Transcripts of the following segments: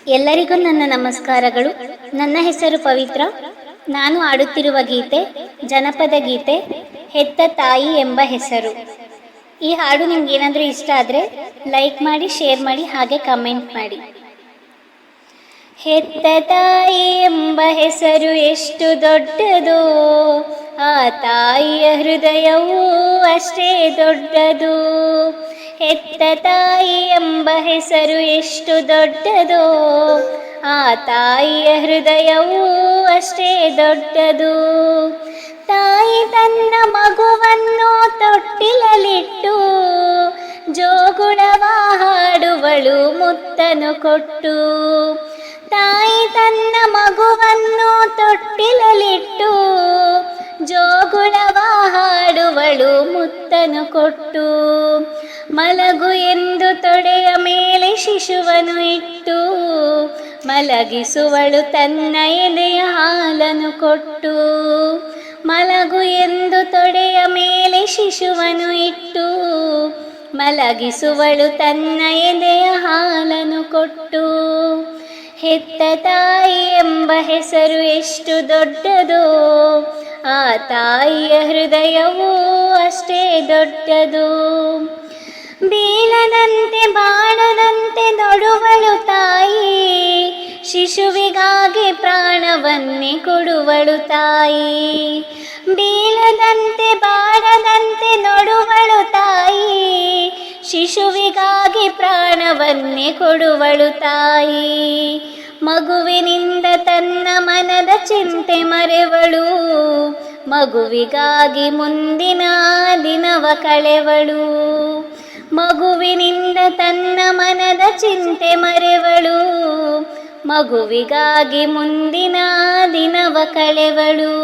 ಎಲ್ಲರಿಗೂ ನನ್ನ ನಮಸ್ಕಾರಗಳು. ನನ್ನ ಹೆಸರು ಪವಿತ್ರ. ನಾನು ಆಡುತ್ತಿರುವ ಗೀತೆ ಜನಪದ ಗೀತೆ ಹೆತ್ತ ತಾಯಿ ಎಂಬ ಹೆಸರು. ಈ ಹಾಡು ನಿಮ್ಗೆ ಏನಾದರೂ ಇಷ್ಟ ಆದರೆ ಲೈಕ್ ಮಾಡಿ, ಶೇರ್ ಮಾಡಿ, ಹಾಗೆ ಕಮೆಂಟ್ ಮಾಡಿ. ಹೆತ್ತ ತಾಯಿ ಎಂಬ ಹೆಸರು ಎಷ್ಟು ದೊಡ್ಡದು, ಆ ತಾಯಿಯ ಹೃದಯವೂ ಅಷ್ಟೇ ದೊಡ್ಡದು. ಹೆತ್ತ ತಾಯಿ ಎಂಬ ಹೆಸರು ಎಷ್ಟು ದೊಡ್ಡದು, ಆ ತಾಯಿಯ ಹೃದಯವೂ ಅಷ್ಟೇ ದೊಡ್ಡದು. ತಾಯಿ ತನ್ನ ಮಗುವನ್ನು ತೊಟ್ಟಿಲಲ್ಲಿಟ್ಟು ಜೋಗುಳವ ಹಾಡುವಳು ಮುತ್ತನು ಕೊಟ್ಟು. ತಾಯಿ ತನ್ನ ಮಗುವನ್ನು ತೊಟ್ಟಿಲಲ್ಲಿಟ್ಟು ಜೋಗುಳವ ಹಾಡುವಳು ಮುತ್ತನು ಕೊಟ್ಟು. ಮಲಗು ಎಂದು ತೊಡೆಯ ಮೇಲೆ ಶಿಶುವನ್ನು ಇಟ್ಟು ಮಲಗಿಸುವಳು ತನ್ನ ಎದೆಯ ಹಾಲನ್ನು ಕೊಟ್ಟು. ಮಲಗು ಎಂದು ತೊಡೆಯ ಮೇಲೆ ಶಿಶುವನ್ನು ಇಟ್ಟು ಮಲಗಿಸುವಳು ತನ್ನ ಎದೆಯ ಹಾಲನ್ನು ಕೊಟ್ಟು. ಹೆತ್ತ ತಾಯಿ ಎಂಬ ಹೆಸರು ಎಷ್ಟು ದೊಡ್ಡದು, ಆ ತಾಯಿಯ ಹೃದಯವೂ ಅಷ್ಟೇ ದೊಡ್ಡದು. ಬೀಳದಂತೆ ಬಾಳದಂತೆ ನೋಡುವಳು ತಾಯಿ, ಶಿಶುವಿಗಾಗಿ ಪ್ರಾಣವನ್ನೇ ಕೊಡುವಳು ತಾಯಿ. ಬೀಳದಂತೆ ಬಾಳದಂತೆ ನೋಡುವಳು ತಾಯಿ, ಶಿಶುವಿಗಾಗಿ ಪ್ರಾಣವನ್ನೇ ಕೊಡುವಳು ತಾಯಿ. ಮಗುವಿನಿಂದ ತನ್ನ ಮನದ ಚಿಂತೆ ಮರೆವಳು, ಮಗುವಿಗಾಗಿ ಮುಂದಿನ ದಿನವ ಕಳೆವಳು. ಮಗುವಿನಿಂದ ತನ್ನ ಮನದ ಚಿಂತೆ ಮರೆವಳು, ಮಗುವಿಗಾಗಿ ಮುಂದಿನ ದಿನವ ಕಳೆವಳು.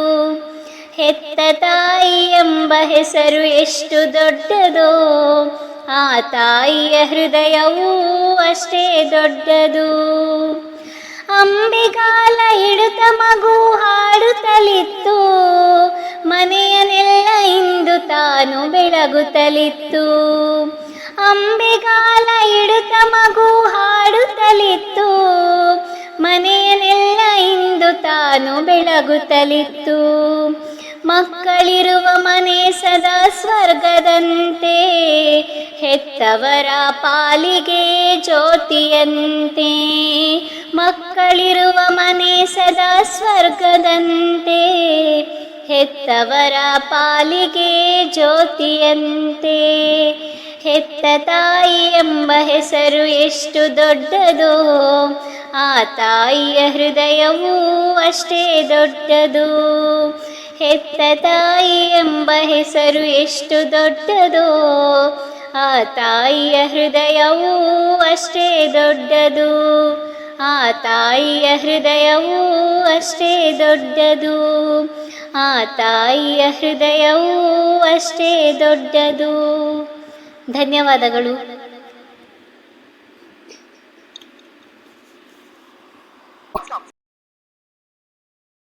ಹೆತ್ತ ತಾಯಿ ಎಂಬ ಹೆಸರು ಎಷ್ಟು ದೊಡ್ಡದು, ಆ ತಾಯಿಯ ಹೃದಯವೂ ಅಷ್ಟೇ ದೊಡ್ಡದು. ಅಂಬೆಗಾಲ ಹಿಡುತ್ತ ಮಗು ಹಾಡುತ್ತಲಿತ್ತು, ಮನೆಯನ್ನೆಲ್ಲ ಇಂದು ತಾನು ಬೆಳಗುತ್ತಲಿತ್ತು. ಅಂಬೆಗಾಲ ಹಿಡುತ್ತ ಮಗು ಹಾಡುತ್ತಲಿತ್ತು, ಮನೆಯನ್ನೆಲ್ಲ ಇಂದು ತಾನು ಬೆಳಗುತ್ತಲಿತ್ತು. ಮಕ್ಕಳಿರುವ ಮನೆ ಸದಾ ಸ್ವರ್ಗದಂತೆ, ಹೆತ್ತವರ ಪಾಲಿಗೆ ಜ್ಯೋತಿಯಂತೆ. ಮಕ್ಕಳಿರುವ ಮನೆ ಸದಾ ಸ್ವರ್ಗದಂತೆ, ಹೆತ್ತವರ ಪಾಲಿಗೆ ಜ್ಯೋತಿಯಂತೆ. ಹೆತ್ತ ತಾಯಿ ಎಂಬ ಹೆಸರು ಎಷ್ಟು ದೊಡ್ಡದು, ಆ ತಾಯಿಯ ಹೃದಯವೂ ಅಷ್ಟೇ ದೊಡ್ಡದು. ಹೆತ್ತ ತಾಯಿ ಎಂಬ ಹೆಸರು ಎಷ್ಟು ದೊಡ್ಡದು, ಆ ತಾಯಿಯ ಹೃದಯವೂ ಅಷ್ಟೇ ದೊಡ್ಡದು. ಆ ತಾಯಿಯ ಹೃದಯವೂ ಅಷ್ಟೇ ದೊಡ್ಡದು. ಆ ತಾಯಿಯ ಹೃದಯವೂ ಅಷ್ಟೇ ದೊಡ್ಡದು. ಧನ್ಯವಾದಗಳು.